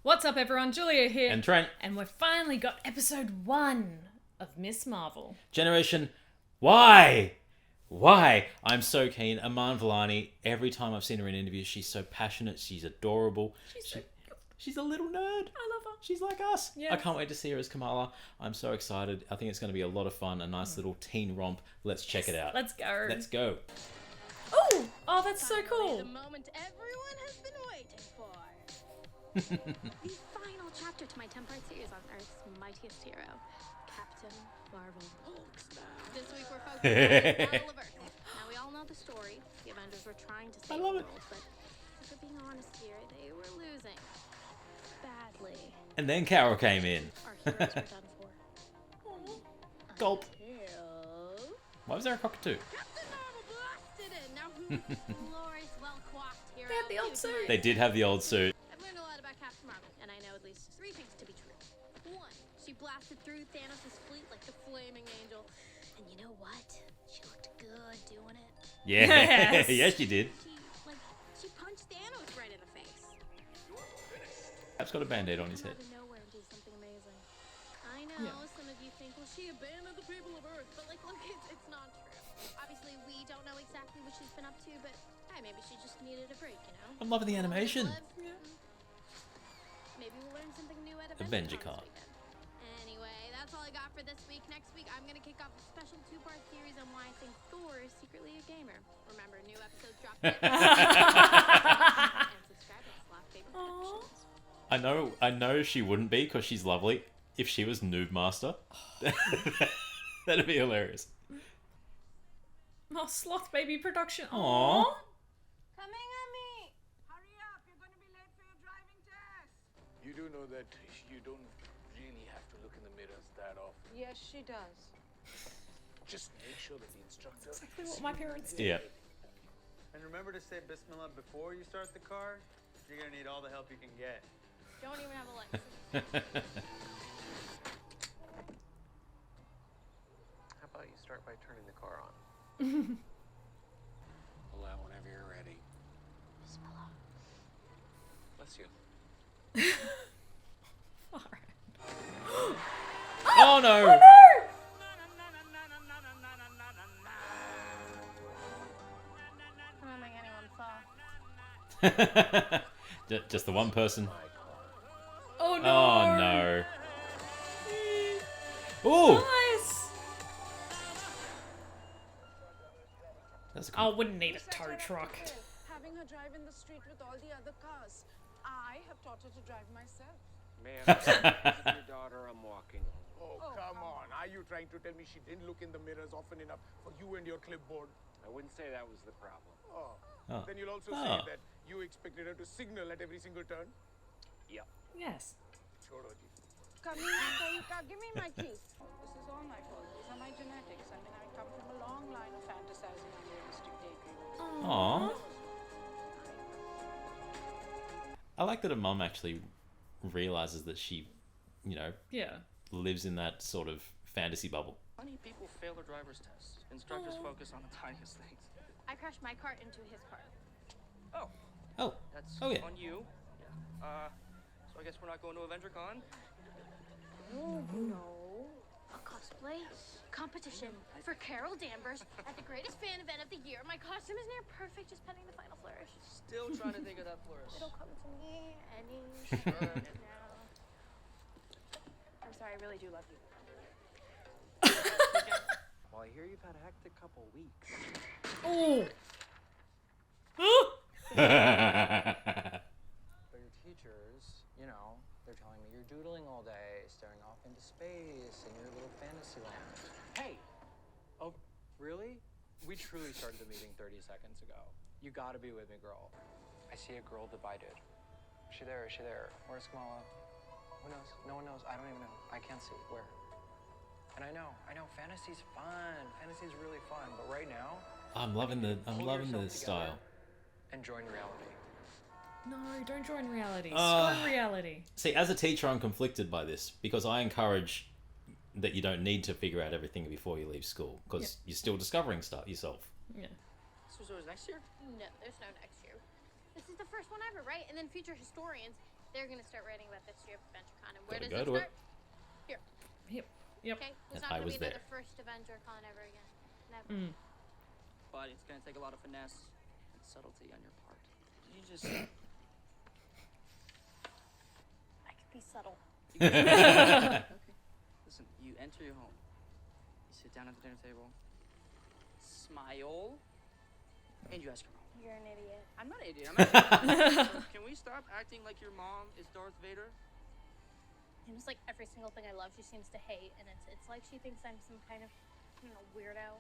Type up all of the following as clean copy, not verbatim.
What's up, everyone? Julia here. And Trent. And we've finally got episode 1 of Miss Marvel. Generation Why? Why? I'm so keen. Aman Vellani, every time I've seen her in interviews, she's so passionate. She's adorable. She's a little nerd. I love her. She's like us. Yes. I can't wait to see her as Kamala. I'm so excited. I think it's going to be a lot of fun. A nice little teen romp. Let's check it out. Let's go. Let's go. Oh, that's so cool. The moment everyone has been waiting for. The final chapter to my 10-part series on Earth's mightiest hero, Captain Marvel. This week we're focused on the Battle of Earth. Now we all know the story. The Avengers were trying to save the world, but if we're being honest here, they were losing. Badly. And then Carol came in. Our heroes were done for. Gulp. Until Why was there a cockatoo? Captain Marvel blasted in. Now who's glorious, well-coiffed hero? They had the old suit. They did have the old suit. I've learned a lot about Captain Marvel, and I know at least 3 things to be true. 1, she blasted through Thanos' fleet like the flaming angel. And you know what? She looked good doing it. Yeah. Yes, you did. She punched Thanos right in the face. Cap's got a band-aid on his head. Out of nowhere and do something amazing. I know some of you think, well, she abandoned the people of Earth, but look, it's not true. Obviously, we don't know exactly what she's been up to, but hey, maybe she just needed a break, you know? I'm loving the animation. Maybe we'll learn something new at Avenger Con card. this weekend. Anyway, that's all I got for this week. Next week, I'm gonna kick off a special 2-part series on why I think Thor is secretly a gamer. Remember, new episodes drop in. And subscribe to Slot Favorite Productions. I know she wouldn't be because she's lovely. If she was Noob Master, that'd be hilarious. Oh, Sloth Baby production. Aww. Coming at me! Hurry up, you're going to be late for your driving test. You do know that you don't really have to look in the mirrors that often. Yes, she does. Just make sure that the instructor... Exactly what my parents did. Yeah. And remember to say Bismillah before you start the car. You're gonna need all the help you can get. Don't even have a license. How about you start by turning the car on? Pull out whenever you're ready. Bismillah. Bless you. Oh no! No! I don't think anyone saw. Just the one person. Oh no! Oh no! Ooh! Nice! That's a I cool. wouldn't need a tow truck. Having her drive in the street with all the other cars. I have taught her to drive myself. Ma'am, your daughter, I'm walking. Oh, Come on. Are you trying to tell me she didn't look in the mirrors often enough for you and your clipboard? I wouldn't say that was the problem. Oh. Oh. Then you'll also Oh. say that you expected her to signal at every single turn? Yep. Yes. Choro ji. Come here, give me my keys. This is all my fault. These are my genetics. I mean, I come from a long line of fantasizing and realistic daydreamers. Aww. I like that her mum actually realizes that she, Yeah. lives in that sort of fantasy bubble. Many people fail their driver's test. Instructors focus on the tiniest things. I crashed my cart into his car. Oh, Oh. that's Oh, yeah. on you. Yeah. So I guess we're not going to Avenger Con? No. A cosplay competition for Carol Danvers at the greatest fan event of the year. My costume is near perfect, just pending the final flourish. Still trying to think of that flourish. It'll come to me any second now. I'm sorry, I really do love you. Well, I hear you've had a hectic couple weeks. Oh! But your teachers, they're telling me you're doodling all day, staring off into space in your little fantasy land. Hey! Oh, really? We truly started the meeting 30 seconds ago. You gotta be with me, girl. I see a girl divided. Is she there? Is she there? Where's Kamala? Who knows? No one knows. I don't even know. I can't see. Where? And I know. Fantasy's fun. Fantasy's really fun. But right now, I'm loving the pull yourself style. together and join reality. No, don't join reality. Uh, Screw reality. See, as a teacher, I'm conflicted by this because I encourage that you don't need to figure out everything before you leave school because you're still discovering stuff yourself. Yeah. So is next year? No, there's no next year. This is the first one ever, right? And then future historians They're gonna start writing about this year of AdventureCon, and where Gotta does go it to start? it. Here. Yep. Okay. And There's I not gonna was be another there. first AdventureCon ever again. Never. But it's gonna take a lot of finesse and subtlety on your part. You just I could be subtle. okay. Listen, you enter your home. You sit down at the dinner table. Smile. And you ask her mom. You're an idiot. I'm not an idiot. I'm not. So can we stop acting like your mom is Darth Vader? And it's like every single thing I love, she seems to hate, and it's like she thinks I'm some kind of, weirdo.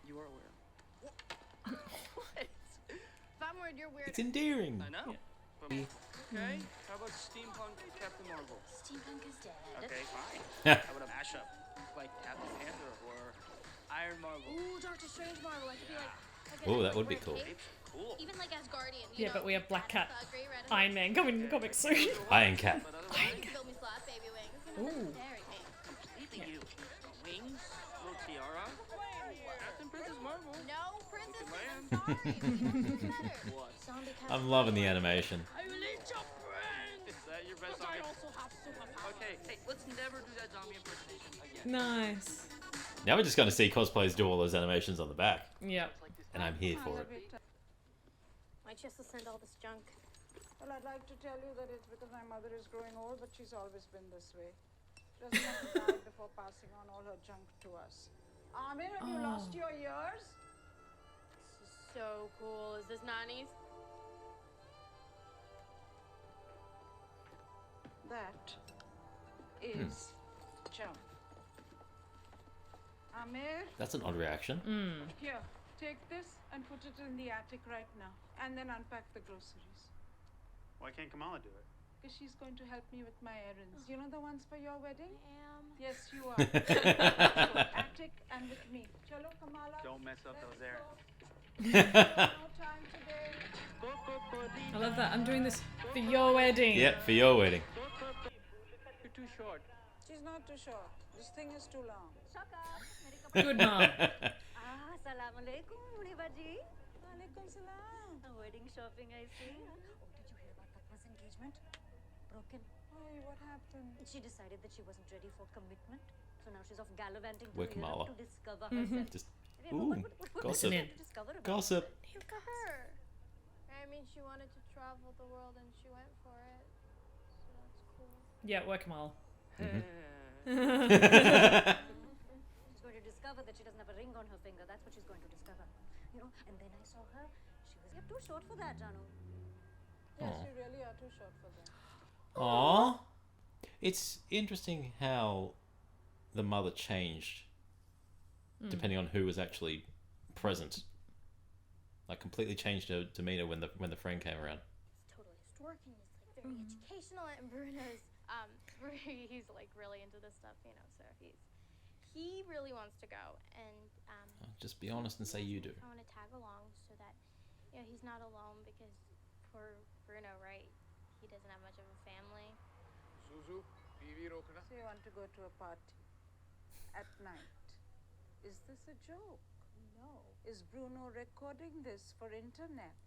You are weird. What? If I'm weird, you're weird. It's endearing. I know. But, okay. How about steampunk Captain Marvel? Steampunk is dead. Okay, fine. How about a mashup like Captain Panther or Iron Marvel? Ooh, Doctor Strange Marvel. I could be like. Oh, that would be cool. Cool. Even like Asgardian. Yeah, but we have Black Cat, Great Red Iron Man coming in comics soon. Iron Cat. But otherwise, Build me slot baby wings. Ooh. Very me. completely you. Wings, little tiara. Captain Princess Marvel. No, Princess. Land. I'm sorry. Better. What? Zombie I'm loving the animation. I will eat your brain. Is that your best zombie? also have superpowers. Okay, hey, let's never do that zombie impersonation again. Nice. Now we're just going to see cosplayers do all those animations on the back. Yep. And I'm here for it. Why'd you have to send all this junk? Well, I'd like to tell you that it's because my mother is growing old, but she's always been this way. She doesn't want to die before passing on all her junk to us. Amir, have you lost your ears? This is so cool. Is this Nani's? That is junk. Amir, That's an odd reaction. here, take this and put it in the attic right now. And then unpack the groceries. Why can't Kamala do it? Because she's going to help me with my errands. You know the ones for your wedding? Am. Yes, you are. So, attic and with me. Chalo, Kamala. Don't mess up those errands. No time today. I love that. I'm doing this for your wedding. Yep, for your wedding. You're too short. She's not too short. This thing is too long. Good mom. Assalamu alaikum, Munibaji. Alaikum salam. Wedding shopping, I see. Oh, did you hear about Tatma's engagement? Broken. Hey, what happened? She decided that she wasn't ready for commitment. So now she's off gallivanting to Where Europe Kamala? to discover herself. Just You know, ooh, what gossip. is there to discover about Gossip. Look at her. I mean, she wanted to travel the world and she went for it. So that's cool. Yeah, work them all. She's going to discover that she doesn't have a ring on her finger. That's what she's going to discover. You know, and then I saw her. She was, you're too short for that, Janu. Yes, you really are too short for that. Aww. It's interesting how the mother changed depending on who was actually present. Like completely changed her demeanor when the friend came around. It's totally working. It's like very educational, and Bruno's he's like really into this stuff, so he really wants to go, and Just be honest and say you do. I want to tag along so that he's not alone, because poor Bruno, right? He doesn't have much of a family. Suzu, TV rokna. So you want to go to a party at night. Is this a joke? No. Is Bruno recording this for internet?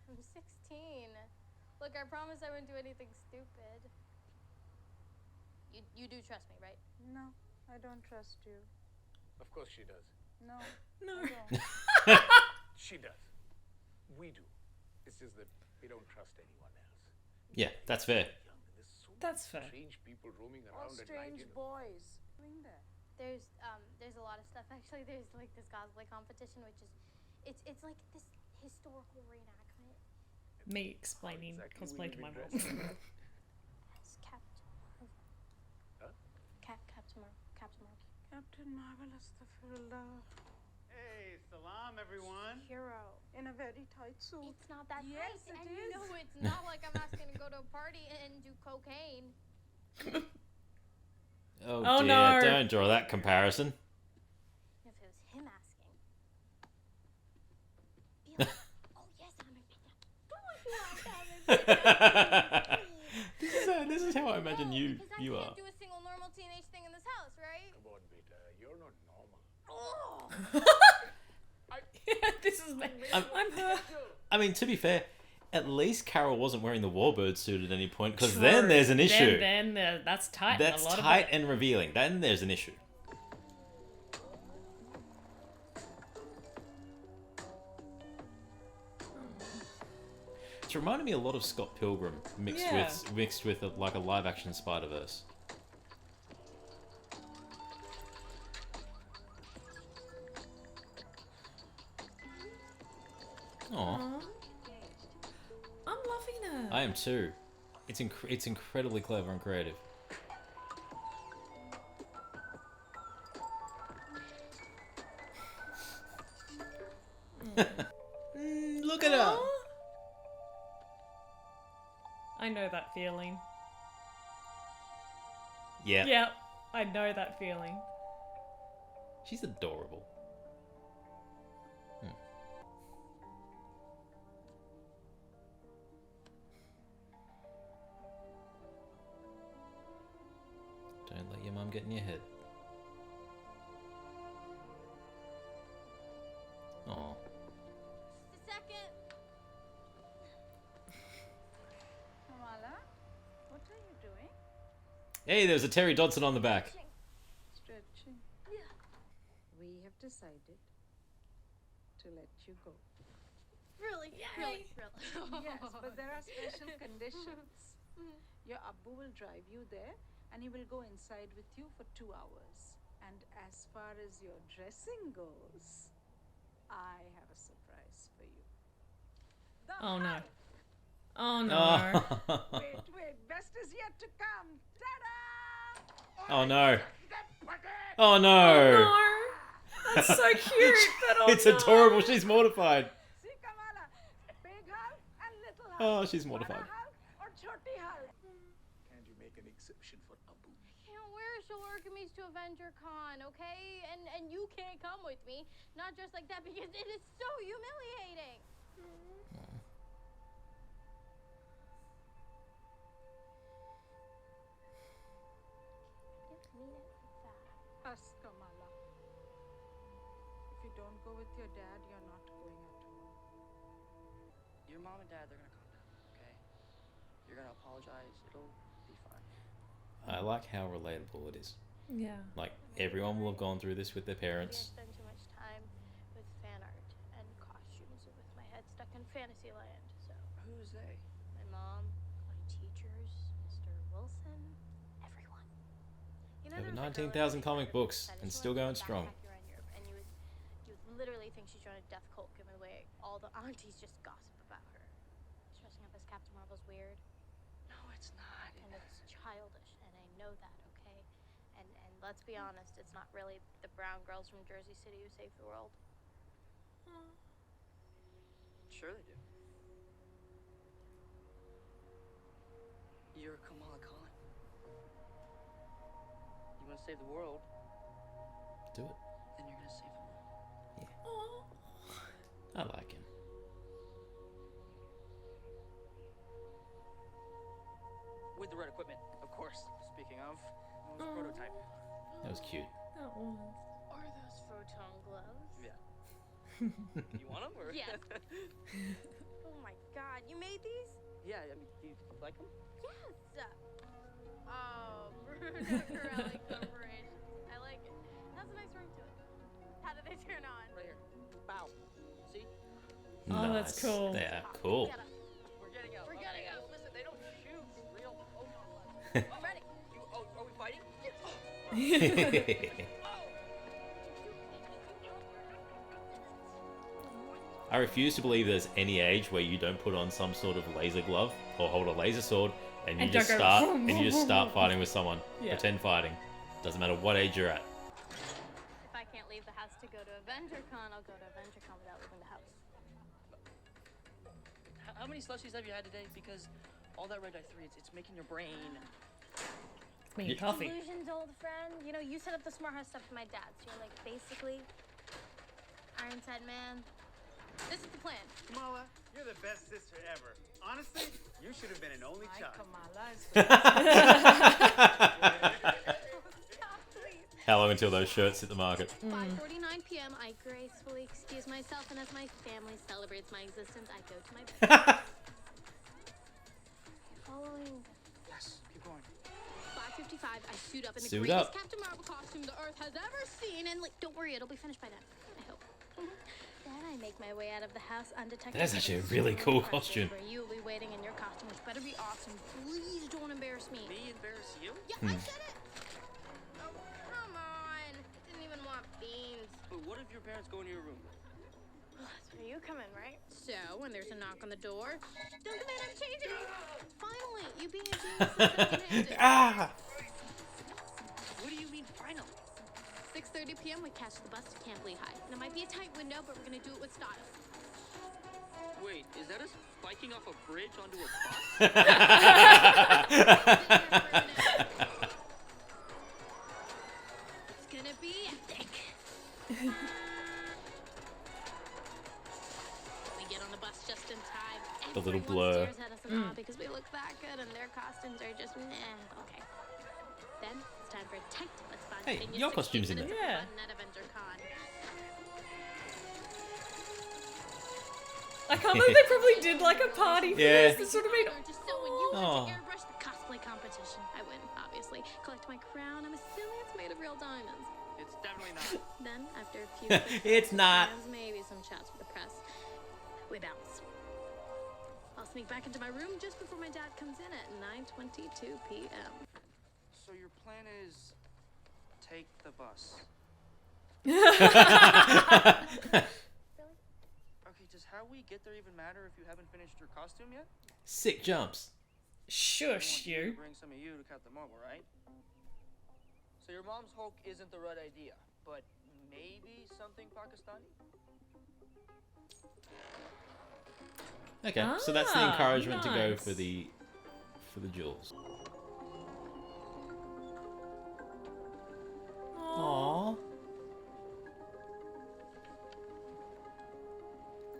I'm 16. Look, I promise I wouldn't do anything stupid. You do trust me, right? No, I don't trust you. Of course she does. No. No. I don't. She does. We do. It's just that we don't trust anyone else. Yeah, that's fair. Young, and there's so That's many fair. strange people roaming All around at night. strange boys doing that. There's a lot of stuff. Actually, there's like this cosplay competition, which is it's like this historical reenactment. Me explaining Exactly cosplay to what my you've mom. been dressed. It's Captain Marvel. Huh? Captain Marvel. Captain Marvel, astaghfirullah. Hey, salam, everyone. Hero. In a very tight suit. It's not that Yes, tight, it and is. it's not like I'm asking to go to a party and do cocaine. Oh, Oh, dear, no. don't draw that comparison. If it was him asking. Be like, oh yes, I'm a This is how I imagine you Because I are. can't do a single normal teenage thing in this house, right? Come on, beta. You're not normal. Oh. This is me. I'm her. I mean, to be fair, At least Carol wasn't wearing the Warbird suit at any point, because then there's an issue. Then that's tight. That's a lot tight of and revealing. Then there's an issue. It's reminded me a lot of Scott Pilgrim mixed with like a live action Spider-Verse. Aww. I'm loving it. I am too. It's incredibly clever and creative. Look at her. I know that feeling. Yeah. Yep, I know that feeling. She's adorable. Don't let your mum get in your head. Aw. Just a second. Kamala, what are you doing? Hey, there's a Terry Dodson on the back. Stretching. Yeah. We have decided to let you go. Really? Really? Yes, but there are special conditions. Your Abbu will drive you there, and he will go inside with you for 2 hours. And as far as your dressing goes, I have a surprise for you. The Oh no. Hulk. Oh no. Wait, best is yet to come. Ta-da! Oh no. Oh no. No. That's so cute. But oh It's no. adorable. She's mortified. See, Kamala, big Hulk and little Hulk. Oh, she's mortified. Bada Hulk or Choti Hulk? Can't you make an exception for Abu? Can't wear Shulurkamis to Avenger Con, okay? And you can't come with me. Not just like that, because it is so humiliating. Didn't mean it like that. Us, Kamala. If you don't go with your dad, you're not going at all. Your mom and dad, they're gonna calm down, okay? You're gonna apologize. It'll be fine. I like how relatable it is. Yeah. Like, everyone will have gone through this with their Maybe I parents. spend too much time with fan art and costumes and with my head stuck in fantasy land, so. Who's they? My mom, my teachers, Mr. Wilson, everyone. You know, Over there was a girl 19,000 in comic Europe books that and she still went going to a strong. backpack around Europe, and you would literally think she's joined a death cult given the way all the aunties just gossip about her. Dressing up as Captain Marvel's weird, No, it's not. and it's childish, and I know that, okay? And let's be honest, it's not really the brown girls from Jersey City who save the world. Sure they do. You're Kamala Khan. You want to save the world, Do it. then you're gonna save the world. I like him. With the right equipment, of course. Speaking of, it was a prototype. That was cute. That was. Are those photon gloves? Yeah. You want them? Or? Yes. Oh my god, you made these? Yeah, I mean, do you like them? Yes! Oh, Bruno Corelli Corporation. I like it. Has a nice ring to it. How do they turn on? Right here. Bow. See? Oh, that's cool. They are cool. Get up. We're getting out. We're getting out. Listen, they don't shoot real photon gloves. I'm ready. Are we fighting? I refuse to believe there's any age where you don't put on some sort of laser glove or hold a laser sword and you And just don't go start vroom, and you just vroom, start vroom. fighting with someone. Yeah. Pretend fighting. Doesn't matter what age you're at. If I can't leave the house to go to AvengerCon, I'll go to AvengerCon without leaving the house. How many slushies have you had today? Because all that red dye 3, it's making your brain. Me and coffee. Illusions, old friend. You know, you set up the smart house stuff for my dad, so you're like basically Ironside Man. This is the plan. Kamala, you're the best sister ever. Honestly, you should have been an only My child. Kamala is Stop, please. How long until those shirts hit the market? 5:49 p.m. I gracefully excuse myself, and as my family celebrates my existence, I go to my bed. arrive, I suit up in the Suit greatest up. Captain Marvel costume the Earth has ever seen, and like, don't worry, it'll be finished by then. I hope. Then I make my way out of the house undetected. That's actually a with really so cool impressive, costume. Where you'll be waiting in your costume, which better be awesome. Please don't embarrass me. Me embarrass you? Yeah, I said it. Oh, come on. I didn't even want beans. But what if your parents go into your room? Well, that's where you come in, right? So, when there's a knock on the door, don't demand I'm changing. Finally, you being a genius is Ah! What do you mean final? 6:30 p.m. we catch the bus to Camp Lehigh. And it might be a tight window, but we're gonna do it with style. Wait, is that us biking off a bridge onto a bus? It's gonna be epic. We get on the bus just in time. The little Everyone blur. stares at us in awe because we look that good, and their costumes are just okay. Then it's time for a tight but Hey, spontaneous your 16 costume's in minutes there. of Yeah. fun at Avenger Con. I can't believe they probably did like a party for Yeah. this. This would have been. Just so when you Oh. went to airbrush the cosplay competition, I win, obviously. Collect my crown. I'm assuming it's made of real diamonds. It's definitely not. Then, after a few quick It's chats with not. friends, maybe some chats with the press, we bounce. I'll sneak back into my room just before my dad comes in at 9:22 p.m. So your plan is take the bus. Okay, does how we get there even matter if you haven't finished your costume yet? Sick jumps. Shush, I want you. to bring some of you to cut them over, right? So your mom's Hulk isn't the right idea, but maybe something Pakistani? Okay, so that's the Ah, encouragement to go nice. for the jewels. Aww.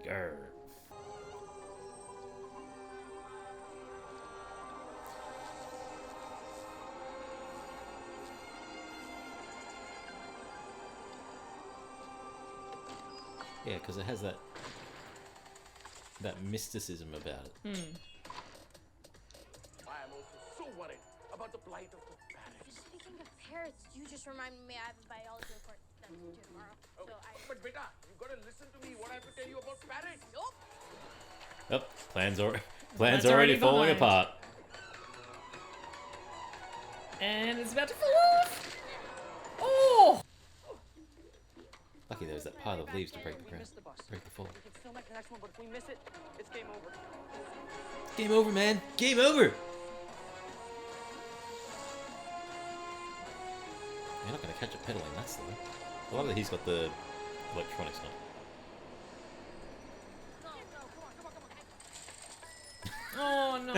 Grr. Yeah, because it has that mysticism about it. I am also so worried about the plight of the parrots. Speaking of parrots, you just reminded me I have a biology report that's due tomorrow. Okay. So I. But beta, you gotta listen to me. What I have to tell you about parrots. Nope. Oh, plans already Plans already falling behind. apart. And it's about to fall off. Oh! Lucky there's that pile of leaves to break the We ground, missed the bus. break the fall. We can still make the next one, but if we miss it, it's game over. Game over, man. Game over. You're not gonna catch a pedaling nuts though. I love that he's got the electronics on. Oh no.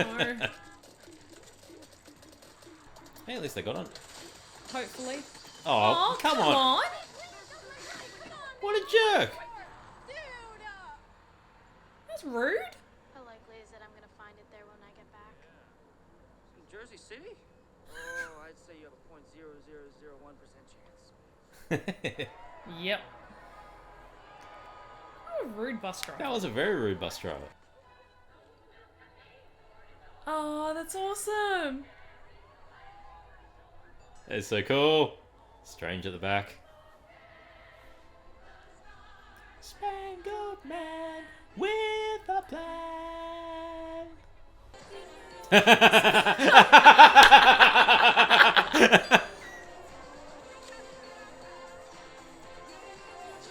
Hey, at least they got on. Hopefully. Oh, come on. What a jerk. That's rude. How likely is it I'm gonna find it there when I get back? In Jersey City? Oh, I'd say you have a 0.0001% chance. Yep. What a rude bus driver. That was a very rude bus driver. Oh, that's awesome. It's so cool. Strange at the back. Spangled Man with a plan.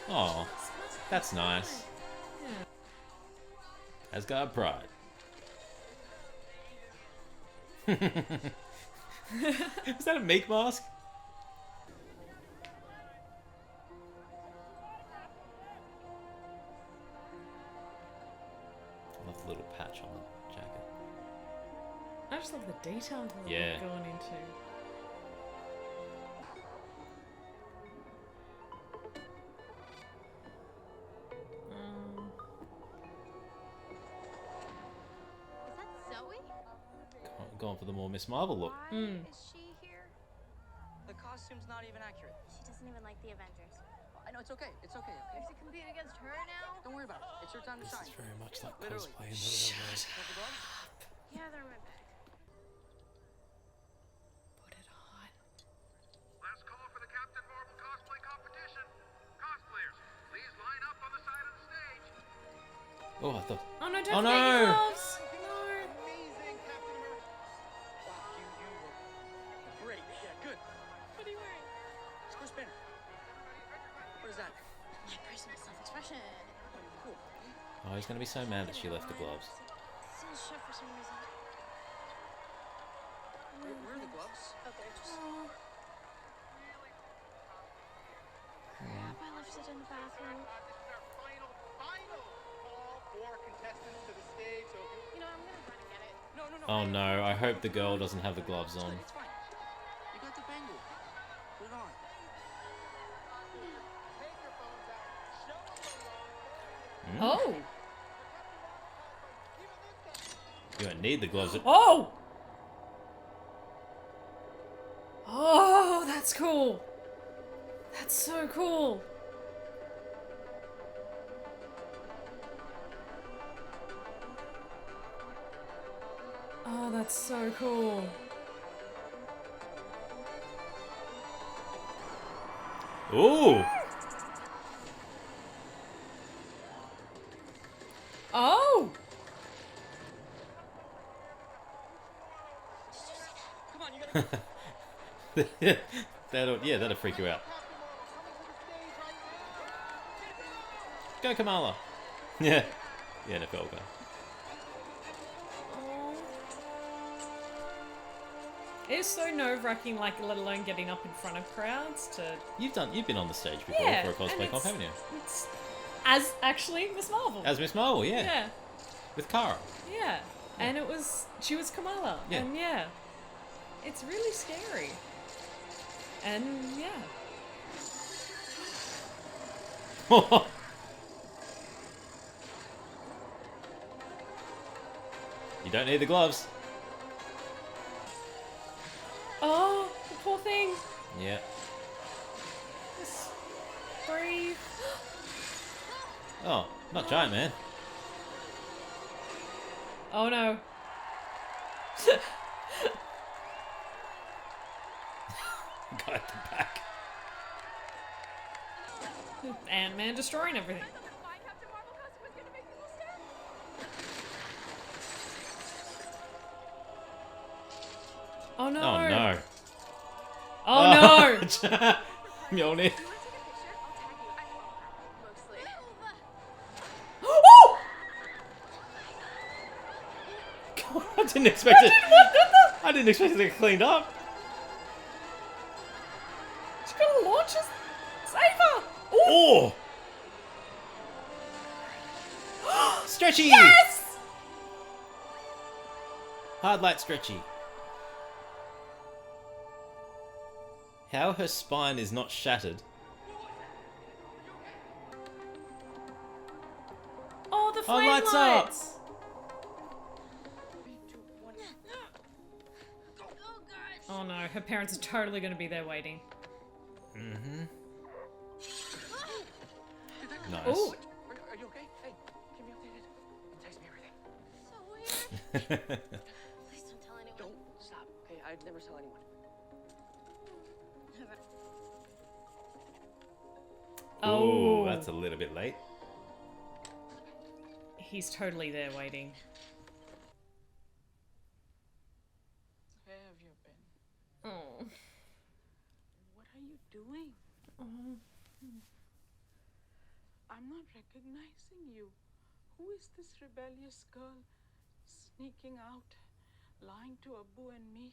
Oh, that's nice. Asgard Pride. Is that a Meek mask? I love the little patch on the jacket. I just love the detail that Yeah. they've gone into. Is that Zoe? Going for the more Miss Marvel look. Why is she here? The costume's not even accurate. She doesn't even like the Avengers. I know, it's okay. It's okay, okay? Is it compete against her now? Don't worry about it. It's your time to This shine. is very much like Literally. cosplay in the real world. Have the gloves? Yeah, they're in my bag. Put it on. Oh, I thought. Oh no, don't Oh, forget your no. gloves. No. Amazing, Captain America. Wow, you look great. Yeah, good. What are you wearing? Square spin. What is that? My personal self-expression. Cool. Oh, he's gonna be so mad that she left the gloves. Still shut for some reason. Where are the gloves? Oh, they're just. Crap, I left it in the bathroom. This is our final call for contestants to the stage. So if you You know, I'm gonna run and get it. No, no, no. Oh no, I hope the girl doesn't have the gloves on. It's fine. You got the bangle. Put it on. take your phones out, show them the love. Oh. You don't need the gloves. Oh. Oh, that's cool. That's so cool. Oh, that's so cool. Ooh. Oh. Come on, you gotta that'll freak you out. Go Kamala. Yeah. The NFL guy. It's so nerve-wracking, like, let alone getting up in front of crowds to... You've been on the stage before Yeah, for a cosplay and comp, haven't you? It's as actually Miss Marvel. As Miss Marvel, yeah. Yeah, With Kara. yeah. And she was Kamala. Yeah. And yeah, it's really scary. And yeah. You don't need the gloves. Oh, the poor thing. Yeah. Just breathe. Oh, not Giant Man. Oh no. Guy at the back. Ant-Man destroying everything. My Captain Marvel costume was gonna make people stand. Oh no. Oh no. Oh no. Mjolnir. You wanna take a picture? I'll tag you. Mostly. Oh! God, I didn't expect it. I didn't expect it to get cleaned up. She's gonna launch us. Save her. Oh! Stretchy! Yes! Hard light stretchy. How her spine is not shattered. Oh, the flame lights up. lights. Oh no, her parents are totally going to be there waiting. Mm-hmm. Nice. Oh, Are you okay? Hey, keep me updated. Text me everything. So weird. Please don't tell anyone. Don't stop. Okay, I'd never tell anyone. Never. Oh, that's a little bit late. He's totally there waiting. Where have you been? Oh. What are you doing? I'm not recognizing you. Who is this rebellious girl sneaking out, lying to Abu and me?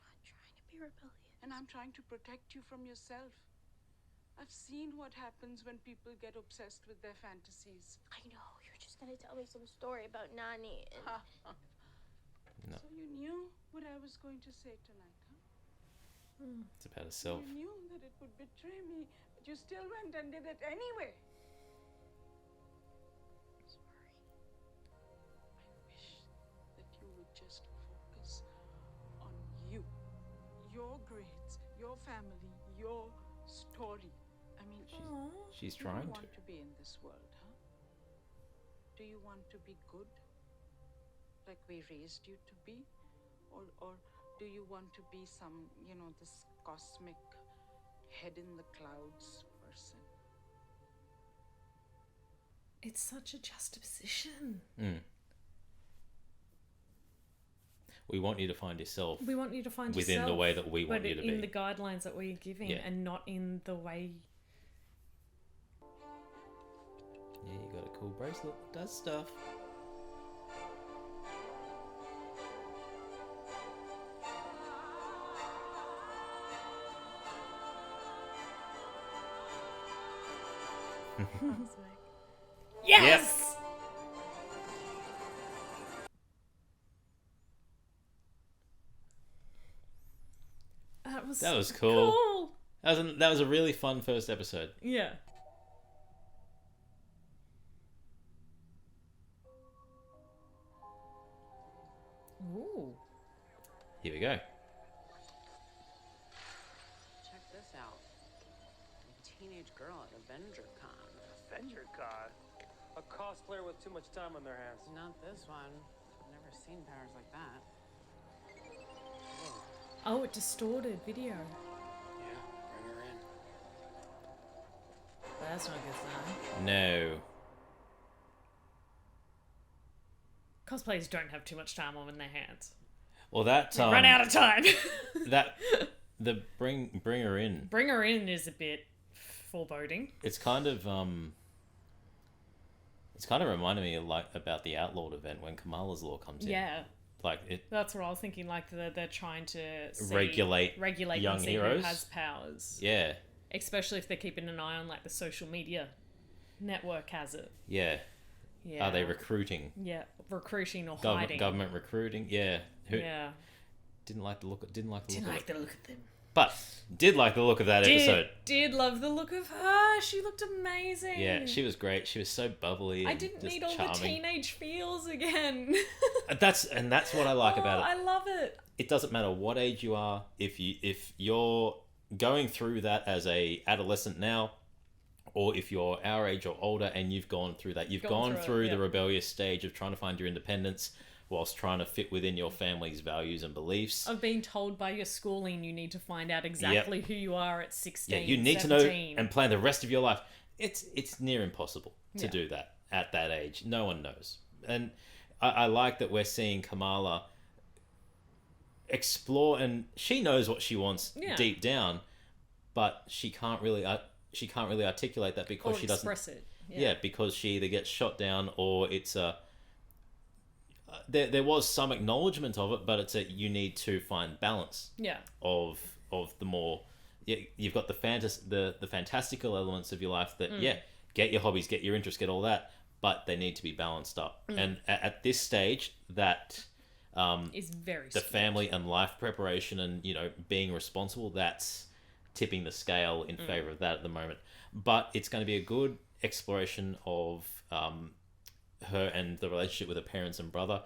I'm not trying to be rebellious. And I'm trying to protect you from yourself. I've seen what happens when people get obsessed with their fantasies. I know, you're just gonna tell me some story about Nani and... No, So you knew what I was going to say tonight, huh? it's about herself. You knew that it would betray me, but you still went and did it anyway. Sorry. I wish that you would just focus on you, your grades, your family, your story. I mean, She's do you trying want to. to be in this world, huh? Do you want to be good, like we raised you to be? Or do you want to be some, this cosmic head in the clouds person? It's such a juxtaposition. We want you to find yourself. We want you to find within yourself, the way that we want but you to be. in the guidelines that we're giving, and not in the way. Yeah, you got a cool bracelet that does stuff. Yes. That was cool. That was a really fun first episode. Yeah. Ooh. Here we go. Check this out. A teenage girl at Avenger Con. Avenger Con? A cosplayer with too much time on their hands. Not this one. I've never seen powers like that. Oh, it distorted video. Yeah, bring her in. That's not a good sign. No. Cosplayers don't have too much time on their hands. Well, that Run out of time. the bring her in. Bring her in is a bit foreboding. It's kind of reminded me about the Outlawed event when Kamala's Law comes in. Yeah. Like it. That's what I was thinking. Like they're trying to regulate young and see heroes. who has powers. Yeah. Especially if they're keeping an eye on like the social media network has it. Yeah. Yeah. Are they recruiting? Yeah, recruiting or hiding. Government recruiting. Yeah. Yeah. Didn't like the look of the look of them. But did like the look of that episode. Did love the look of her. She looked amazing. Yeah, she was great. She was so bubbly. I and didn't just need all charming. the teenage feels again. That's what I like about it. I love it. It doesn't matter what age you are. If you're going through that as a adolescent now, or if you're our age or older and you've gone through that, you've gone through the rebellious stage of trying to find your independence whilst trying to fit within your family's values and beliefs. Of being told by your schooling you need to find out exactly who you are at 16, Yeah, you need 17. To know and plan the rest of your life. It's near impossible to do that at that age. No one knows. And I like that we're seeing Kamala explore, and she knows what she wants deep down, but she can't really articulate that because she doesn't express it. Yeah, because she either gets shot down or it's a. There was some acknowledgement of it, but it's you need to find balance. Yeah. Of the more, you've got the fantastical elements of your life that get your hobbies, get your interests, get all that, but they need to be balanced up. And at this stage, that is very the family and life preparation and being responsible. That's tipping the scale in favor of that at the moment. But it's going to be a good exploration of her and the relationship with her parents and brother,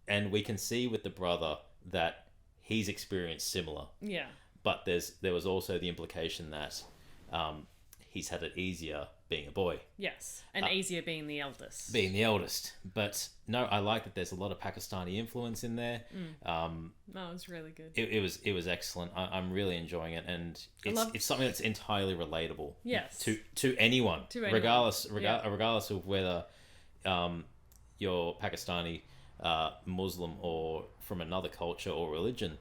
and we can see with the brother that he's experienced similar. Yeah. But there was also the implication that he's had it easier being a boy. Yes, and easier being the eldest. But no, I like that there's a lot of Pakistani influence in there. No, it was really good. It was excellent. I'm really enjoying it, and it's something that's entirely relatable. Yes. To anyone. Regardless of whether you're Pakistani, Muslim, or from another culture or religion.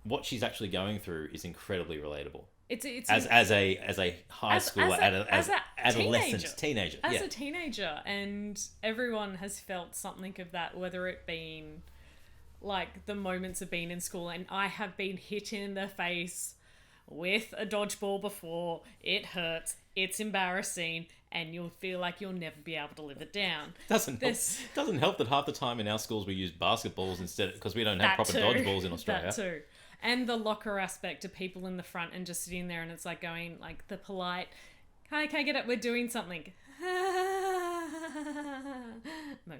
What she's actually going through is incredibly relatable. It's as a high schooler, as an adolescent teenager. As a teenager, and everyone has felt something of that, whether it been like the moments of being in school, and I have been hit in the face with a dodgeball before. It hurts. It's embarrassing, and you'll feel like you'll never be able to live it down. Doesn't help that half the time in our schools we use basketballs instead, because we don't have proper dodgeballs in Australia. That too. And the locker aspect of people in the front and just sitting there, and it's like going like the polite, "Hi, can I get up? We're doing something." No.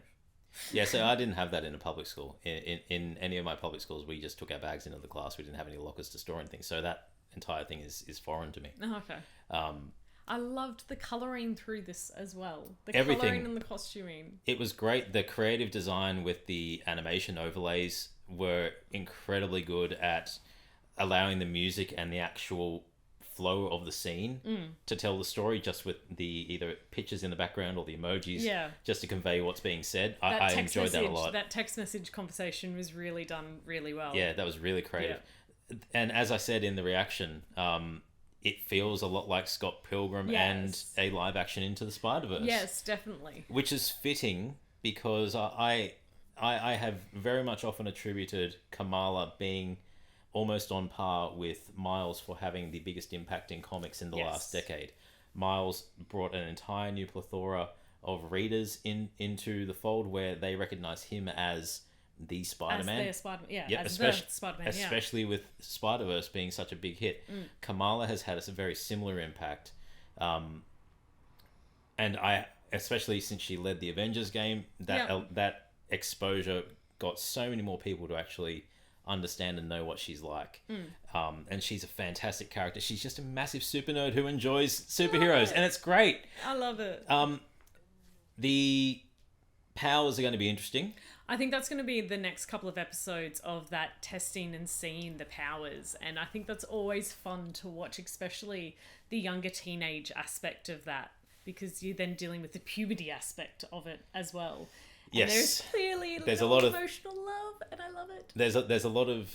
Yeah, so I didn't have that in a public school. In any of my public schools, we just took our bags into the class. We didn't have any lockers to store anything. So that entire thing is foreign to me. Oh, okay. I loved the colouring through this as well. The Everything. Colouring and the costuming. It was great. The creative design with the animation overlays were incredibly good at allowing the music and the actual flow of the scene to tell the story, just with the either pictures in the background or the emojis, just to convey what's being said. I enjoyed that a lot. That text message conversation was really done really well. Yeah, that was really creative. Yeah. And as I said in the reaction, it feels a lot like Scott Pilgrim and a live action Into the Spider-Verse. Yes, definitely. Which is fitting because I have very much often attributed Kamala being almost on par with Miles for having the biggest impact in comics in the last decade. Miles brought an entire new plethora of readers into the fold where they recognize him as the Spider-Man. As their Spider-Man, the Spider-Man, especially with Spider-Verse being such a big hit. Kamala has had a very similar impact. And especially since she led the Avengers game, that exposure got so many more people to actually understand and know what she's like. And she's a fantastic character. She's just a massive super nerd who enjoys superheroes, and it's great. I love it. The powers are going to be interesting. I think that's going to be the next couple of episodes of that testing and seeing the powers, and I think that's always fun to watch, especially the younger teenage aspect of that, because you're then dealing with the puberty aspect of it as well. Yes, and there's clearly a lot of emotional love, and I love it. There's a lot of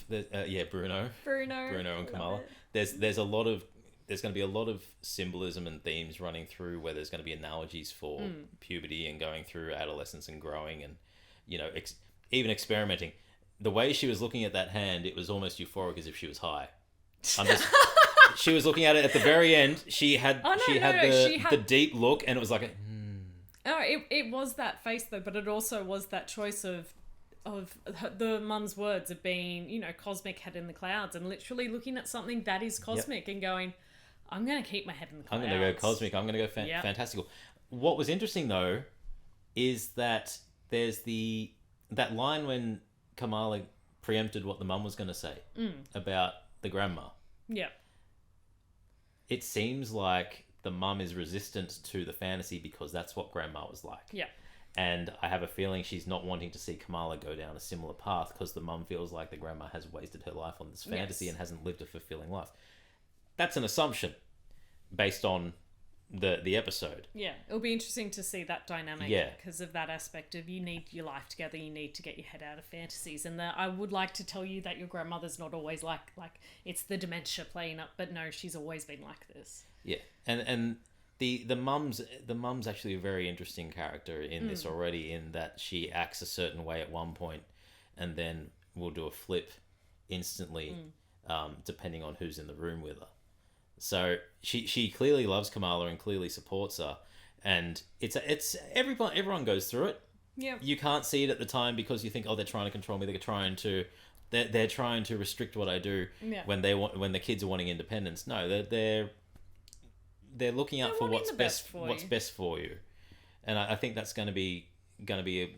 Bruno and Kamala. There's going to be a lot of symbolism and themes running through where there's going to be analogies for puberty and going through adolescence and growing and even experimenting. The way she was looking at that hand, it was almost euphoric, as if she was high. She was looking at it at the very end. She had the deep look, and it was like Oh, it was that face though, but it also was that choice of the mum's words of being, cosmic head in the clouds, and literally looking at something that is cosmic and going, I'm going to keep my head in the clouds. I'm going to go cosmic. I'm going to go fantastical. What was interesting though is that there's that line when Kamala preempted what the mum was going to say about the grandma. Yeah. It seems like the mum is resistant to the fantasy because that's what grandma was like. Yeah. And I have a feeling she's not wanting to see Kamala go down a similar path because the mum feels like the grandma has wasted her life on this fantasy and hasn't lived a fulfilling life. That's an assumption based on the episode. Yeah, it'll be interesting to see that dynamic because of that aspect of you need your life together, you need to get your head out of fantasies, and I would like to tell you that your grandmother's not always like it's the dementia playing up, but no, she's always been like this. Yeah, and the mum's actually a very interesting character in this already, in that she acts a certain way at one point and then will do a flip instantly depending on who's in the room with her. So she clearly loves Kamala and clearly supports her, and it's everyone goes through it. Yeah. You can't see it at the time because you think, oh, they're trying to control me. They're trying to restrict what I do when the kids are wanting independence. No, they're looking out for what's best for you, and I think that's going to be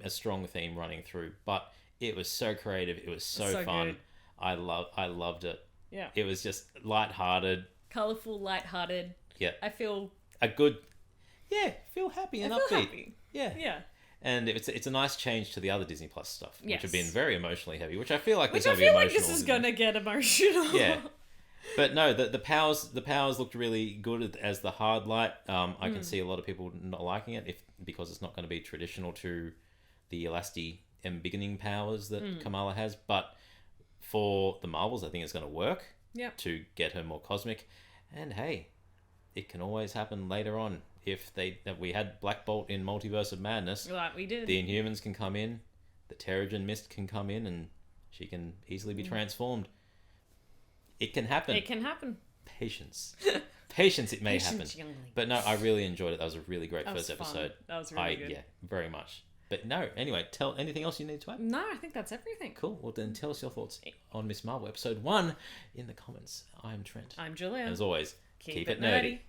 a strong theme running through. But it was so creative. It was so fun. Good. I loved it. Yeah. It was just lighthearted. Colourful, lighthearted. Yeah. I feel feel happy and upbeat. Happy. Yeah. Yeah. And it's a nice change to the other Disney Plus stuff, which have been very emotionally heavy, which I feel like this is going to get emotional. Yeah. But no, the powers looked really good as the hard light. I can see a lot of people not liking it because it's not going to be traditional to the Elasti and beginning powers that Kamala has, but for the Marvels, I think it's going to work. Yep. To get her more cosmic, and hey, it can always happen later on. If we had Black Bolt in Multiverse of Madness, like we did, the Inhumans can come in, the Terrigen Mist can come in, and she can easily be transformed. It can happen. It can happen. Patience. It may happen. But no, I really enjoyed it. That was a really great first episode. That was really good. Yeah, very much. But no, anyway, tell anything else you need to add? No, I think that's everything. Cool. Well, then tell us your thoughts on Miss Marvel episode 1 in the comments. I'm Trent. I'm Julia. And as always, keep it nerdy.